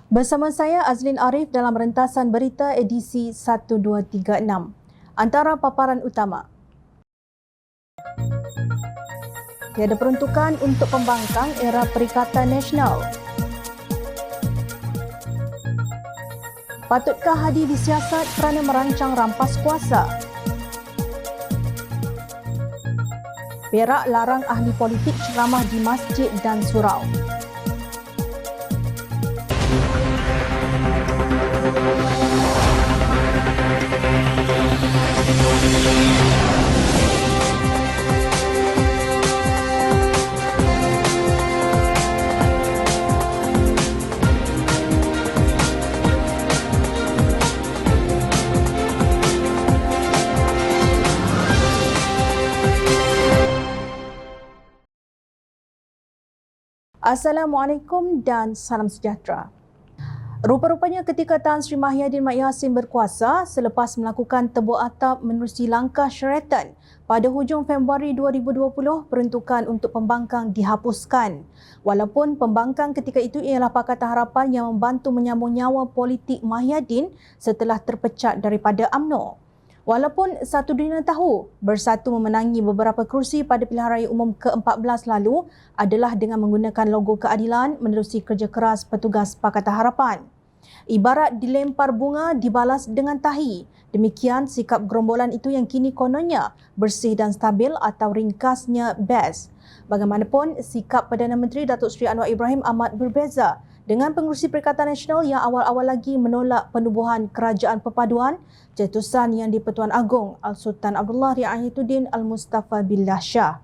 Bersama saya Azlin Arif dalam rentasan berita edisi 1236. Antara paparan utama. Tiada peruntukan untuk pembangkang era Perikatan Nasional. Patutkah Hadi disiasat kerana merancang rampas kuasa? Perak larang ahli politik ceramah di masjid dan surau. Assalamualaikum dan salam sejahtera. Rupa-rupanya ketika Tan Sri Mahyadin Mat Yassin berkuasa selepas melakukan tebuk atap menerusi langkah Sheraton pada hujung Februari 2020, peruntukan untuk pembangkang dihapuskan. Walaupun pembangkang ketika itu ialah Pakatan Harapan yang membantu menyambung nyawa politik Mahyadin setelah terpecat daripada UMNO. Walaupun satu dunia tahu Bersatu memenangi beberapa kerusi pada pilihan raya umum ke-14 lalu adalah dengan menggunakan logo keadilan menerusi kerja keras petugas Pakatan Harapan. Ibarat dilempar bunga dibalas dengan tahi. Demikian sikap gerombolan itu yang kini kononnya bersih dan stabil atau ringkasnya BES. Bagaimanapun, sikap Perdana Menteri Datuk Seri Anwar Ibrahim amat berbeza dengan pengerusi Perikatan Nasional yang awal-awal lagi menolak penubuhan Kerajaan Perpaduan, cetusan Yang di-Pertuan Agong Al-Sultan Abdullah Riayatuddin Al-Mustafa Billah Shah.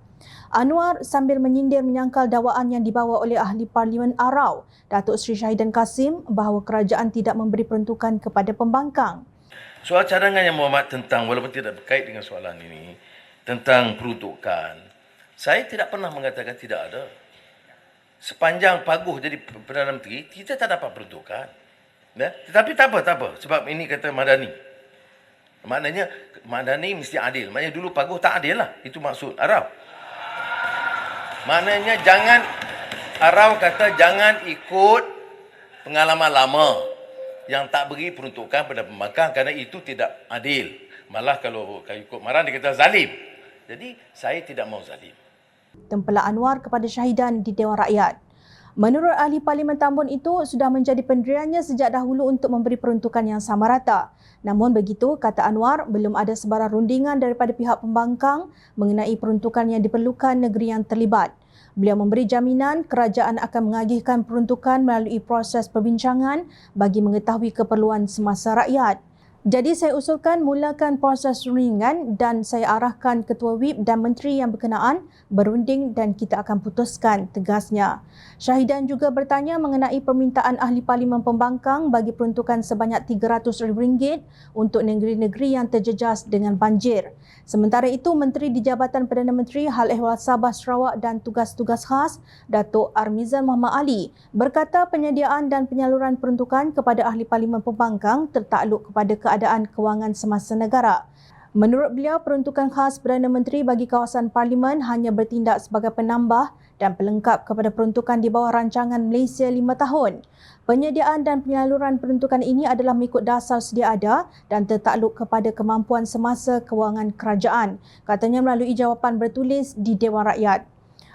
Anwar sambil menyindir menyangkal dakwaan yang dibawa oleh Ahli Parlimen Arau, Datuk Seri Syahidan Kasim, bahawa kerajaan tidak memberi peruntukan kepada pembangkang. Soal cadangan yang Muhammad tentang, walaupun tidak berkait dengan soalan ini, tentang peruntukan, saya tidak pernah mengatakan tidak ada. Sepanjang Paguh jadi Perdana Menteri, kita tak dapat peruntukan. Ya? Tetapi tak apa. Sebab ini kata Madani. Maknanya, Madani mesti adil. Maknanya dulu Paguh tak adil lah. Itu maksud Arau. Maknanya Arau kata jangan ikut pengalaman lama yang tak beri peruntukan pada pembangkang kerana itu tidak adil. Malah kalau ikut Maran dia kata zalim. Jadi, saya tidak mau zalim. Tempela Anwar kepada Syahidan di Dewan Rakyat. Menurut Ahli Parlimen Tambun itu sudah menjadi pendiriannya sejak dahulu untuk memberi peruntukan yang sama rata. Namun begitu, kata Anwar, belum ada sebarang rundingan daripada pihak pembangkang mengenai peruntukan yang diperlukan negeri yang terlibat. Beliau memberi jaminan kerajaan akan mengagihkan peruntukan melalui proses perbincangan bagi mengetahui keperluan semasa rakyat. Jadi saya usulkan mulakan proses rundingan dan saya arahkan Ketua WIP dan Menteri yang berkenaan berunding dan kita akan putuskan, tegasnya. Syahidan juga bertanya mengenai permintaan Ahli Parlimen Pembangkang bagi peruntukan sebanyak RM300,000 untuk negeri-negeri yang terjejas dengan banjir. Sementara itu, Menteri di Jabatan Perdana Menteri Hal Ehwal Sabah Sarawak dan Tugas-Tugas Khas, Datuk Armizan Muhammad Ali, berkata penyediaan dan penyaluran peruntukan kepada Ahli Parlimen Pembangkang tertakluk kepada keadaan kewangan semasa negara. Menurut beliau, peruntukan khas Perdana Menteri bagi kawasan Parlimen hanya bertindak sebagai penambah dan pelengkap kepada peruntukan di bawah rancangan Malaysia 5 tahun. Penyediaan dan penyaluran peruntukan ini adalah mengikut dasar sedia ada dan tertakluk kepada kemampuan semasa kewangan kerajaan, katanya melalui jawapan bertulis di Dewan Rakyat.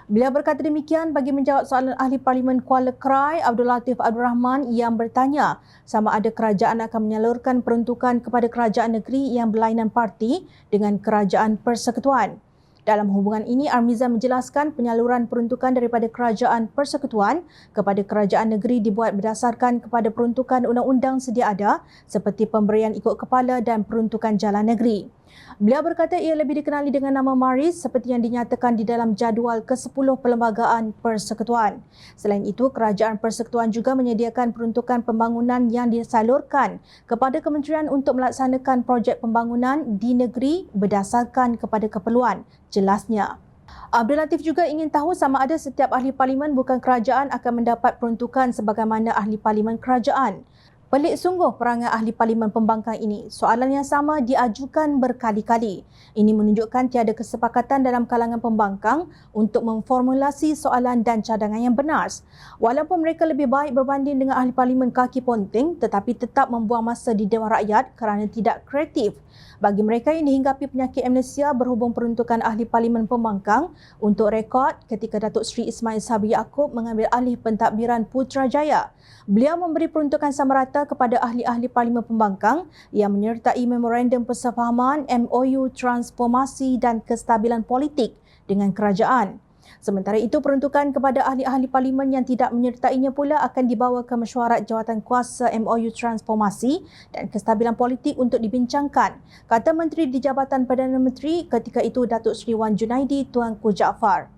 Beliau berkata demikian bagi menjawab soalan Ahli Parlimen Kuala Krai Abdul Latif Abdul Rahman yang bertanya sama ada kerajaan akan menyalurkan peruntukan kepada kerajaan negeri yang berlainan parti dengan kerajaan persekutuan. Dalam hubungan ini, Armizan menjelaskan penyaluran peruntukan daripada kerajaan persekutuan kepada kerajaan negeri dibuat berdasarkan kepada peruntukan undang-undang sedia ada seperti pemberian ikut kepala dan peruntukan jalan negeri. Beliau berkata ia lebih dikenali dengan nama MARIS seperti yang dinyatakan di dalam jadual ke-10 Perlembagaan Persekutuan. Selain itu, Kerajaan Persekutuan juga menyediakan peruntukan pembangunan yang disalurkan kepada kementerian untuk melaksanakan projek pembangunan di negeri berdasarkan kepada keperluan, jelasnya. Abdul Latif juga ingin tahu sama ada setiap ahli parlimen bukan kerajaan akan mendapat peruntukan sebagaimana ahli parlimen kerajaan. Pelik sungguh perangai ahli parlimen pembangkang ini. Soalan yang sama diajukan berkali-kali. Ini menunjukkan tiada kesepakatan dalam kalangan pembangkang untuk memformulasi soalan dan cadangan yang benar. Walaupun mereka lebih baik berbanding dengan ahli parlimen kaki ponting, tetapi tetap membuang masa di Dewan Rakyat kerana tidak kreatif. Bagi mereka yang dihinggapi penyakit amnesia berhubung peruntukan ahli parlimen pembangkang, untuk rekod ketika Datuk Seri Ismail Sabri Yaakob mengambil alih pentadbiran Putrajaya, beliau memberi peruntukan sama rata kepada ahli-ahli parlimen pembangkang yang menyertai Memorandum Persefahaman MOU Transformasi dan Kestabilan Politik dengan kerajaan. Sementara itu, peruntukan kepada ahli-ahli parlimen yang tidak menyertainya pula akan dibawa ke mesyuarat jawatan kuasa MOU Transformasi dan Kestabilan Politik untuk dibincangkan, kata Menteri di Jabatan Perdana Menteri ketika itu Datuk Seri Wan Junaidi Tuanku Jaafar.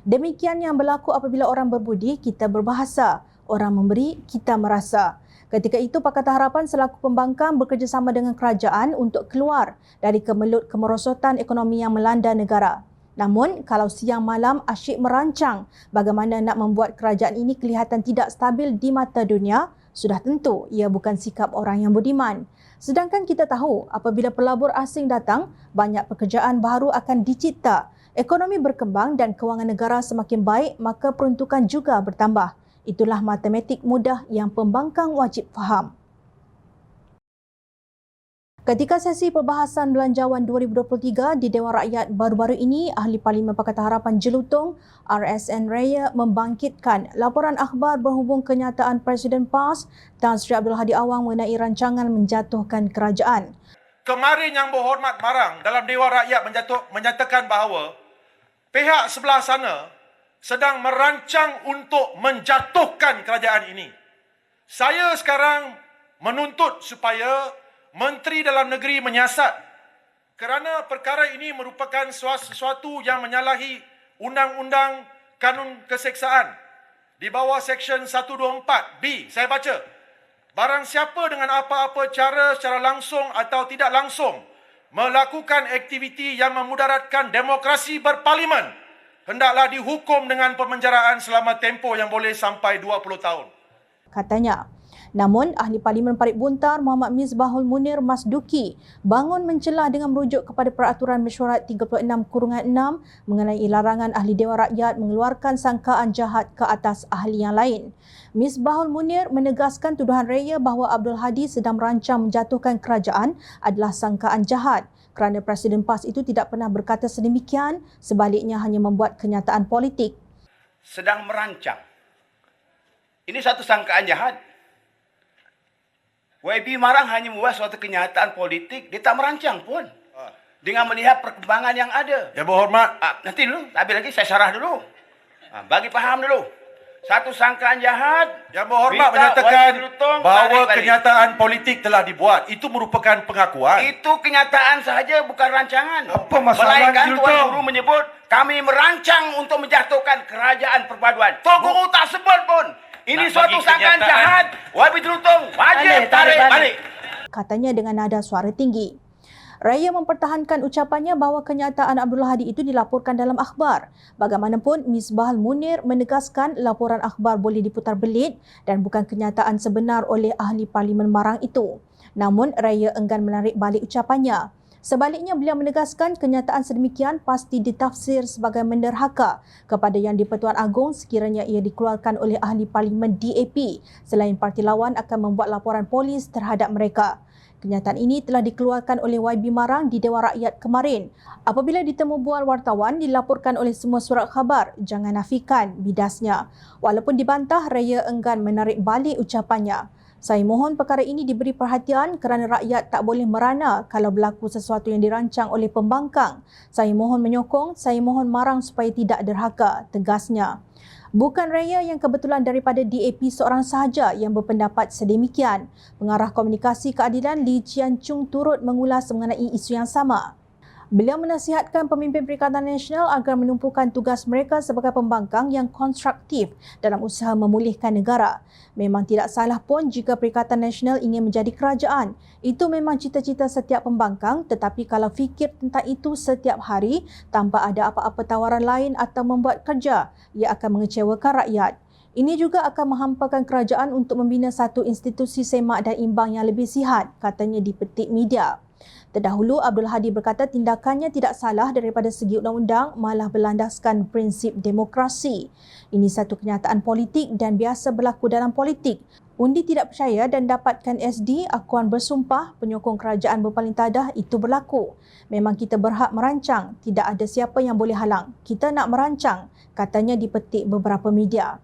Demikian yang berlaku apabila orang berbudi, kita berbahasa. Orang memberi, kita merasa. Ketika itu, Pakatan Harapan selaku pembangkang bekerjasama dengan kerajaan untuk keluar dari kemelut kemerosotan ekonomi yang melanda negara. Namun, kalau siang malam asyik merancang bagaimana nak membuat kerajaan ini kelihatan tidak stabil di mata dunia, sudah tentu ia bukan sikap orang yang budiman. Sedangkan kita tahu apabila pelabur asing datang, banyak pekerjaan baru akan dicipta. Ekonomi berkembang dan kewangan negara semakin baik, maka peruntukan juga bertambah. Itulah matematik mudah yang pembangkang wajib faham. Ketika sesi perbahasan Belanjawan 2023 di Dewan Rakyat baru-baru ini, Ahli Parlimen Pakatan Harapan Jelutong RSN Raya membangkitkan laporan akhbar berhubung kenyataan Presiden PAS Tan Sri Abdul Hadi Awang mengenai rancangan menjatuhkan kerajaan. Kemarin Yang Berhormat Marang dalam Dewan Rakyat menyatakan bahawa pihak sebelah sana sedang merancang untuk menjatuhkan kerajaan ini. Saya sekarang menuntut supaya Menteri Dalam Negeri menyiasat kerana perkara ini merupakan sesuatu yang menyalahi Undang-Undang Kanun Keseksaan di bawah Seksyen 124B. Saya baca, barang siapa dengan apa-apa cara secara langsung atau tidak langsung melakukan aktiviti yang memudaratkan demokrasi berparlimen hendaklah dihukum dengan pemenjaraan selama tempoh yang boleh sampai 20 tahun. Katanya. Namun, Ahli Parlimen Parit Buntar Muhammad Misbahul Munir Masduki bangun mencelah dengan merujuk kepada Peraturan Mesyuarat 36/6 mengenai larangan Ahli Dewan Rakyat mengeluarkan sangkaan jahat ke atas ahli yang lain. Misbahul Munir menegaskan tuduhan raya bahawa Abdul Hadi sedang merancang menjatuhkan kerajaan adalah sangkaan jahat kerana Presiden PAS itu tidak pernah berkata sedemikian, sebaliknya hanya membuat kenyataan politik. Sedang merancang. Ini satu sangkaan jahat. YB Marang hanya membuat suatu kenyataan politik, dia tak merancang pun. Dengan melihat perkembangan yang ada. Yang Berhormat, Nanti dulu, habis lagi saya syarah dulu. Bagi faham dulu. Satu sangkaan jahat. Yang Berhormat menyatakan bahawa kenyataan politik telah dibuat. Itu merupakan pengakuan. Itu kenyataan sahaja, bukan rancangan. Apa masalah Melainkan Jelutong? Tuan Guru menyebut kami merancang untuk menjatuhkan kerajaan perpaduan. Tuan Guru tak sebut pun. Ini Nak suatu bagi sangkaan kenyataan. jahat. YB Jelutong wajib tarik balik. Katanya dengan nada suara tinggi. Raya mempertahankan ucapannya bahawa kenyataan Abdul Hadi itu dilaporkan dalam akhbar. Bagaimanapun, Misbahul Munir menegaskan laporan akhbar boleh diputar belit dan bukan kenyataan sebenar oleh Ahli Parlimen Marang itu. Namun, Raya enggan menarik balik ucapannya. Sebaliknya, beliau menegaskan kenyataan sedemikian pasti ditafsir sebagai menderhaka kepada Yang di-Pertuan Agong sekiranya ia dikeluarkan oleh Ahli Parlimen DAP selain parti lawan akan membuat laporan polis terhadap mereka. Kenyataan ini telah dikeluarkan oleh YB Marang di Dewan Rakyat kemarin. Apabila ditemu bual wartawan, dilaporkan oleh semua surat khabar, jangan nafikan bidasnya. Walaupun dibantah, Raya enggan menarik balik ucapannya. Saya mohon perkara ini diberi perhatian kerana rakyat tak boleh merana kalau berlaku sesuatu yang dirancang oleh pembangkang. Saya mohon menyokong, saya mohon Marang supaya tidak derhaka, tegasnya. Bukan Raya yang kebetulan daripada DAP seorang sahaja yang berpendapat sedemikian. Pengarah Komunikasi Keadilan Lee Chian Chung turut mengulas mengenai isu yang sama. Beliau menasihatkan pemimpin Perikatan Nasional agar menumpukan tugas mereka sebagai pembangkang yang konstruktif dalam usaha memulihkan negara. Memang tidak salah pun jika Perikatan Nasional ingin menjadi kerajaan. Itu memang cita-cita setiap pembangkang, tetapi kalau fikir tentang itu setiap hari tanpa ada apa-apa tawaran lain atau membuat kerja, ia akan mengecewakan rakyat. Ini juga akan menghampakan kerajaan untuk membina satu institusi semak dan imbang yang lebih sihat, katanya di petik media. Terdahulu, Abdul Hadi berkata tindakannya tidak salah daripada segi undang-undang, malah berlandaskan prinsip demokrasi. Ini satu kenyataan politik dan biasa berlaku dalam politik. Undi tidak percaya dan dapatkan SD, akuan bersumpah penyokong kerajaan berpaling tadah itu berlaku. Memang kita berhak merancang, tidak ada siapa yang boleh halang. Kita nak merancang, katanya di petik beberapa media.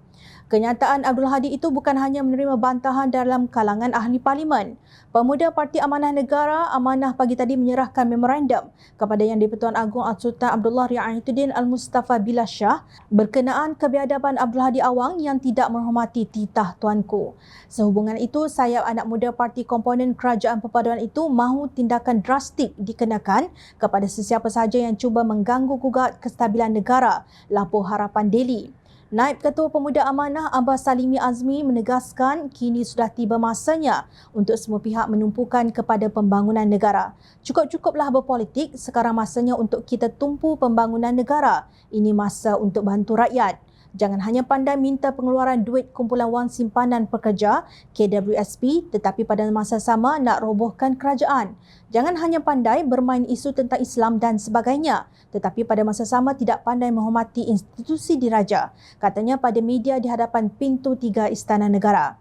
Kenyataan Abdul Hadi itu bukan hanya menerima bantahan dalam kalangan ahli parlimen. Pemuda Parti Amanah Negara Amanah pagi tadi menyerahkan memorandum kepada Yang di-Pertuan Agong Sultan Abdullah Riayatuddin Al-Mustafa Billah Shah berkenaan kebiadaban Abdul Hadi Awang yang tidak menghormati titah tuanku. Sehubungan itu, sayap anak muda parti komponen kerajaan perpaduan itu mahu tindakan drastik dikenakan kepada sesiapa sahaja yang cuba mengganggu-gugat kestabilan negara, lapor Harapan Daily. Naib Ketua Pemuda Amanah Abbas Salimi Azmi menegaskan kini sudah tiba masanya untuk semua pihak menumpukan kepada pembangunan negara. Cukup-cukuplah berpolitik, sekarang masanya untuk kita tumpu pembangunan negara. Ini masa untuk bantu rakyat. Jangan hanya pandai minta pengeluaran duit kumpulan wang simpanan pekerja KWSP tetapi pada masa sama nak robohkan kerajaan. Jangan hanya pandai bermain isu tentang Islam dan sebagainya tetapi pada masa sama tidak pandai menghormati institusi diraja, katanya pada media di hadapan pintu 3 Istana Negara.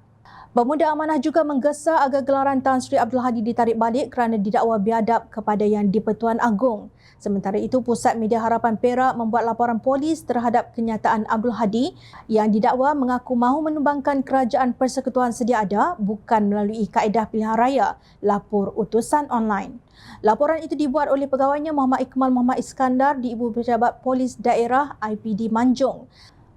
Pemuda Amanah juga menggesa agar gelaran Tan Sri Abdul Hadi ditarik balik kerana didakwa biadab kepada Yang di-Pertuan Agong. Sementara itu, Pusat Media Harapan Perak membuat laporan polis terhadap kenyataan Abdul Hadi yang didakwa mengaku mahu menumbangkan kerajaan persekutuan sedia ada bukan melalui kaedah pilihan raya, lapor utusan online. Laporan itu dibuat oleh pegawainya Muhammad Iqmal Muhammad Iskandar di Ibu Pejabat Polis Daerah IPD Manjung.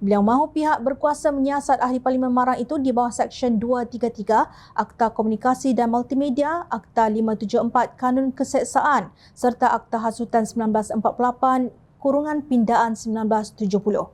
Beliau mahu pihak berkuasa menyiasat ahli parlimen Marang itu di bawah Seksyen 233 Akta Komunikasi dan Multimedia, Akta 574 Kanun Keseksaan serta Akta Hasutan 1948 kurungan pindaan 1970.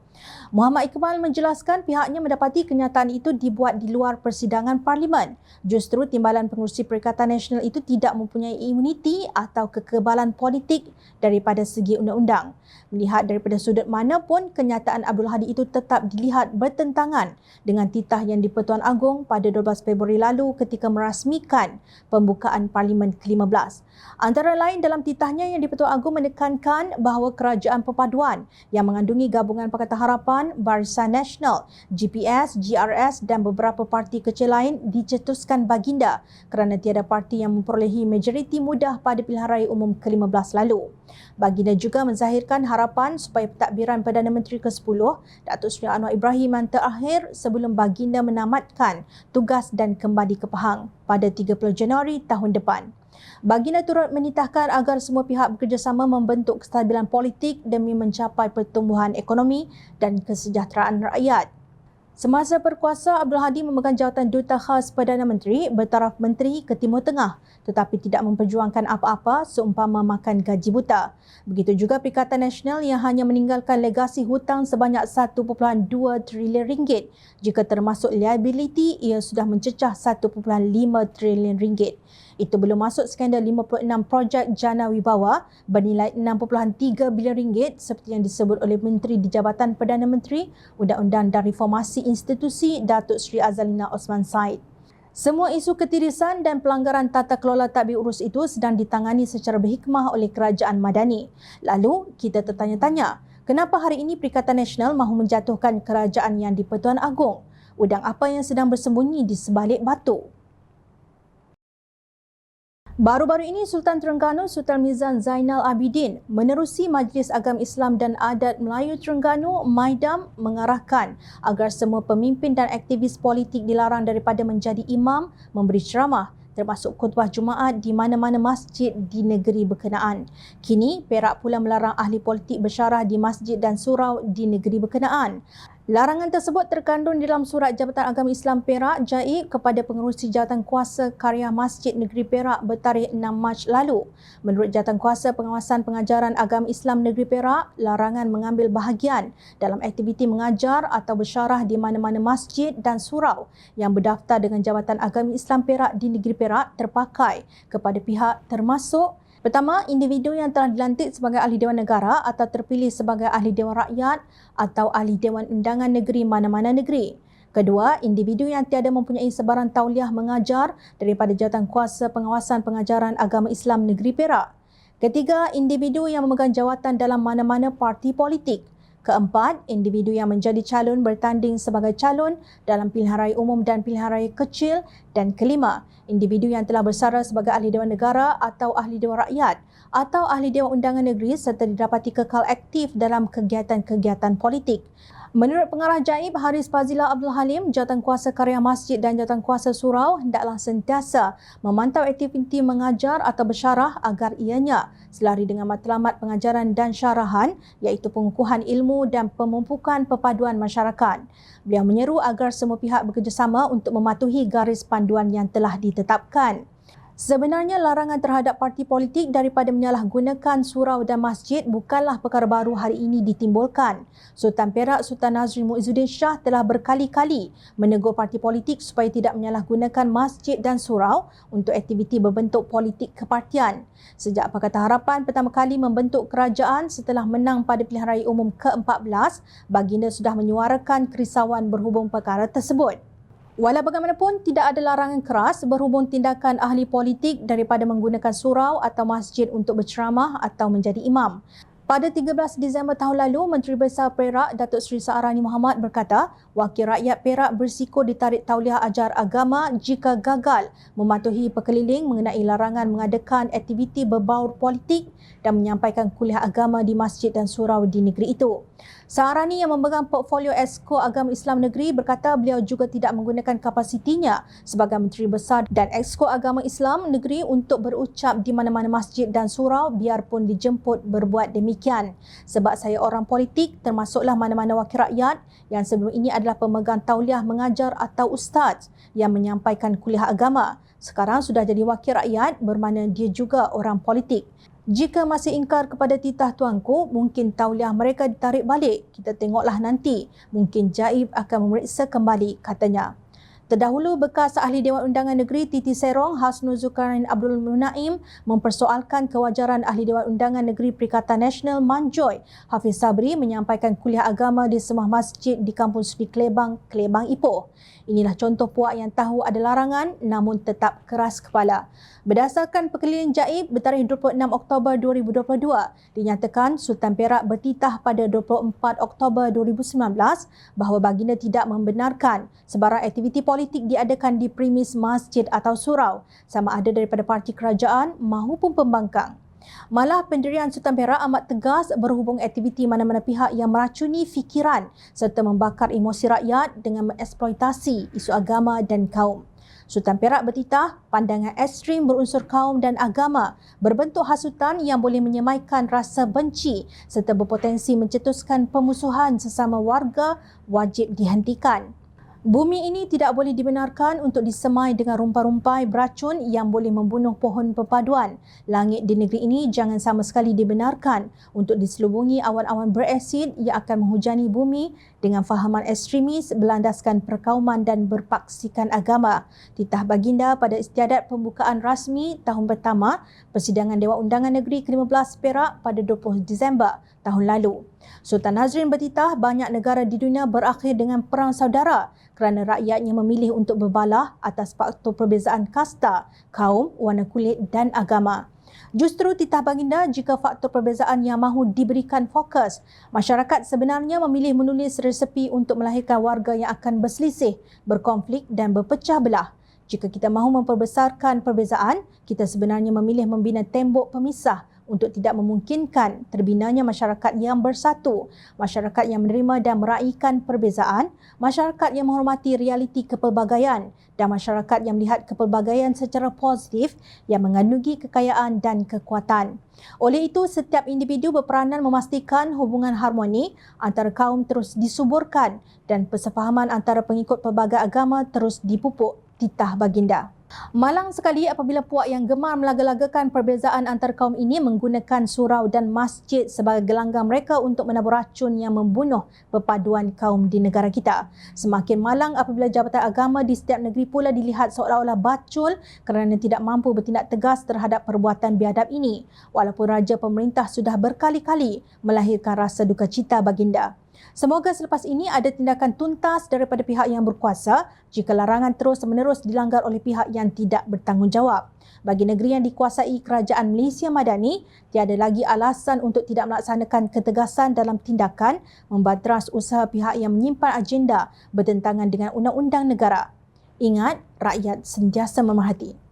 Muhammad Iqbal menjelaskan pihaknya mendapati kenyataan itu dibuat di luar persidangan parlimen. Justru timbalan pengurusi Perikatan Nasional itu tidak mempunyai imuniti atau kekebalan politik daripada segi undang-undang. Melihat daripada sudut mana pun, kenyataan Abdul Hadi itu tetap dilihat bertentangan dengan titah Yang di-Pertuan Agong pada 12 Februari lalu ketika merasmikan pembukaan Parlimen ke-15. Antara lain dalam titahnya, Yang di-Pertuan Agong menekankan bahawa kerajaan perpaduan yang mengandungi gabungan Pakatan Harapan, Barisan Nasional, GPS, GRS dan beberapa parti kecil lain dicetuskan baginda kerana tiada parti yang memperolehi majoriti mudah pada pilihan raya umum ke-15 lalu. Baginda juga menzahirkan harapan supaya pentadbiran Perdana Menteri ke-10 Datuk Seri Anwar Ibrahim yang terakhir sebelum baginda menamatkan tugas dan kembali ke Pahang pada 30 Januari tahun depan. Baginda turut menitahkan agar semua pihak bekerjasama membentuk kestabilan politik demi mencapai pertumbuhan ekonomi dan kesejahteraan rakyat. Semasa berkuasa, Abdul Hadi memegang jawatan Duta Khas Perdana Menteri bertaraf Menteri ke Timur Tengah tetapi tidak memperjuangkan apa-apa seumpama makan gaji buta. Begitu juga Perikatan Nasional yang hanya meninggalkan legasi hutang sebanyak 1.2 trilion ringgit. Jika termasuk liability, ia sudah mencecah 1.5 trilion ringgit. Itu belum masuk skandal 56 projek jana wibawa bernilai 6.3 bilion ringgit seperti yang disebut oleh Menteri di Jabatan Perdana Menteri, Undang-Undang dan Reformasi Institusi Datuk Seri Azalina Osman Said. Semua isu ketirisan dan pelanggaran tata kelola tadbir urus itu sedang ditangani secara berhikmah oleh Kerajaan Madani. Lalu, kita tertanya-tanya, kenapa hari ini Perikatan Nasional mahu menjatuhkan kerajaan Yang di-Pertuan Agong? Udang apa yang sedang bersembunyi di sebalik batu? Baru-baru ini, Sultan Terengganu Sultan Mizan Zainal Abidin menerusi Majlis Agama Islam dan Adat Melayu Terengganu MAIDAM mengarahkan agar semua pemimpin dan aktivis politik dilarang daripada menjadi imam, memberi ceramah termasuk khutbah Jumaat di mana-mana masjid di negeri berkenaan. Kini, Perak pula melarang ahli politik bersyarah di masjid dan surau di negeri berkenaan. Larangan tersebut terkandung dalam Surat Jabatan Agama Islam Perak JAIB kepada pengerusi Jawatan Kuasa Karya Masjid Negeri Perak bertarikh 6 Mac lalu. Menurut Jawatankuasa Pengawasan Pengajaran Agama Islam Negeri Perak, larangan mengambil bahagian dalam aktiviti mengajar atau bersyarah di mana-mana masjid dan surau yang berdaftar dengan Jabatan Agama Islam Perak di Negeri Perak terpakai kepada pihak termasuk pertama, individu yang telah dilantik sebagai ahli Dewan Negara atau terpilih sebagai ahli Dewan Rakyat atau ahli Dewan Undangan Negeri mana-mana negeri. Kedua, individu yang tiada mempunyai sebaran tauliah mengajar daripada Jawatankuasa Pengawasan Pengajaran Agama Islam Negeri Perak. Ketiga, individu yang memegang jawatan dalam mana-mana parti politik. Keempat, individu yang menjadi calon bertanding sebagai calon dalam pilihan raya umum dan pilihan raya kecil. Dan kelima, individu yang telah bersara sebagai ahli Dewan Negara atau ahli Dewan Rakyat atau ahli Dewan Undangan Negeri serta didapati kekal aktif dalam kegiatan-kegiatan politik. Menurut Pengarah Jaib Haris Fazila Abdul Halim, Jawatankuasa Karya Masjid dan Jawatankuasa Surau hendaklah sentiasa memantau aktiviti mengajar atau bersyarah agar ianya selari dengan matlamat pengajaran dan syarahan iaitu pengukuhan ilmu dan pemumpukan perpaduan masyarakat. Beliau menyeru agar semua pihak bekerjasama untuk mematuhi garis panduan yang telah ditetapkan. Sebenarnya larangan terhadap parti politik daripada menyalahgunakan surau dan masjid bukanlah perkara baru hari ini ditimbulkan. Sultan Perak Sultan Nazri Muizzuddin Shah telah berkali-kali menegur parti politik supaya tidak menyalahgunakan masjid dan surau untuk aktiviti berbentuk politik kepartian. Sejak Pakatan Harapan pertama kali membentuk kerajaan setelah menang pada pilihan raya umum ke-14, baginda sudah menyuarakan kerisauan berhubung perkara tersebut. Walau bagaimanapun, tidak ada larangan keras berhubung tindakan ahli politik daripada menggunakan surau atau masjid untuk berceramah atau menjadi imam. Pada 13 Disember tahun lalu, Menteri Besar Perak Datuk Seri Saarani Muhammad berkata, wakil rakyat Perak bersiko ditarik tauliah ajar agama jika gagal mematuhi perkeliling mengenai larangan mengadakan aktiviti berbaur politik dan menyampaikan kuliah agama di masjid dan surau di negeri itu. Saarani yang memegang portfolio Exco Agama Islam Negeri berkata beliau juga tidak menggunakan kapasitinya sebagai Menteri Besar dan Exco Agama Islam Negeri untuk berucap di mana-mana masjid dan surau biarpun dijemput berbuat demikian. Sebab saya orang politik termasuklah mana-mana wakil rakyat yang sebelum ini adalah pemegang tauliah mengajar atau ustaz yang menyampaikan kuliah agama. Sekarang sudah jadi wakil rakyat bermakna dia juga orang politik. Jika masih ingkar kepada titah tuanku, mungkin tauliah mereka ditarik balik. Kita tengoklah nanti. Mungkin Jaib akan memeriksa kembali, katanya. Terdahulu, bekas ahli Dewan Undangan Negeri Titi Serong Hasnul Zulkarnain Abdul Munaim mempersoalkan kewajaran ahli Dewan Undangan Negeri Perikatan Nasional Manjoy Hafiz Sabri menyampaikan kuliah agama di sebuah masjid di Kampung Seri Kelebang, Kelebang Ipoh. Inilah contoh puak yang tahu ada larangan namun tetap keras kepala. Berdasarkan perkeliling Jaib bertarikh 26 Oktober 2022, dinyatakan Sultan Perak bertitah pada 24 Oktober 2019 bahawa baginda tidak membenarkan sebarang aktiviti politik diadakan di premis masjid atau surau, sama ada daripada parti kerajaan maupun pembangkang. Malah pendirian Sultan Perak amat tegas berhubung aktiviti mana-mana pihak yang meracuni fikiran serta membakar emosi rakyat dengan mengeksploitasi isu agama dan kaum. Sultan Perak bertitah pandangan ekstrim berunsur kaum dan agama berbentuk hasutan yang boleh menyemaikan rasa benci serta berpotensi mencetuskan pemusuhan sesama warga wajib dihentikan. Bumi ini tidak boleh dibenarkan untuk disemai dengan rumpai-rumpai beracun yang boleh membunuh pohon perpaduan. Langit di negeri ini jangan sama sekali dibenarkan untuk diselubungi awan-awan berasid yang akan menghujani bumi dengan fahaman ekstremis berlandaskan perkauman dan berpaksikan agama. Titah baginda pada istiadat pembukaan rasmi tahun pertama Persidangan Dewan Undangan Negeri ke-15 Perak pada 20 Disember tahun lalu. Sultan Nazrin bertitah banyak negara di dunia berakhir dengan perang saudara kerana rakyatnya memilih untuk berbalah atas faktor perbezaan kasta, kaum, warna kulit dan agama. Justru titah baginda jika faktor perbezaan yang mahu diberikan fokus, masyarakat sebenarnya memilih menulis resepi untuk melahirkan warga yang akan berselisih, berkonflik dan berpecah belah. Jika kita mahu memperbesarkan perbezaan, kita sebenarnya memilih membina tembok pemisah untuk tidak memungkinkan terbinanya masyarakat yang bersatu, masyarakat yang menerima dan meraihkan perbezaan, masyarakat yang menghormati realiti kepelbagaian dan masyarakat yang melihat kepelbagaian secara positif yang mengandungi kekayaan dan kekuatan. Oleh itu, setiap individu berperanan memastikan hubungan harmoni antara kaum terus disuburkan dan persefahaman antara pengikut pelbagai agama terus dipupuk, titah baginda. Malang sekali apabila puak yang gemar melaga-lagakan perbezaan antar kaum ini menggunakan surau dan masjid sebagai gelanggang mereka untuk menabur racun yang membunuh perpaduan kaum di negara kita. Semakin malang apabila jabatan agama di setiap negeri pula dilihat seolah-olah bacul kerana tidak mampu bertindak tegas terhadap perbuatan biadab ini, walaupun raja pemerintah sudah berkali-kali melahirkan rasa duka cita baginda. Semoga selepas ini ada tindakan tuntas daripada pihak yang berkuasa jika larangan terus-menerus dilanggar oleh pihak yang tidak bertanggungjawab. Bagi negeri yang dikuasai Kerajaan Malaysia Madani, tiada lagi alasan untuk tidak melaksanakan ketegasan dalam tindakan membanteras usaha pihak yang menyimpan agenda bertentangan dengan undang-undang negara. Ingat, rakyat sentiasa memerhati.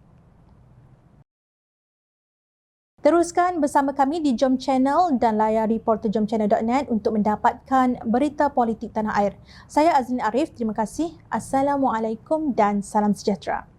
Teruskan bersama kami di Jom Channel dan layari portal jomchannel.net untuk mendapatkan berita politik tanah air. Saya Azlin Arif, terima kasih. Assalamualaikum dan salam sejahtera.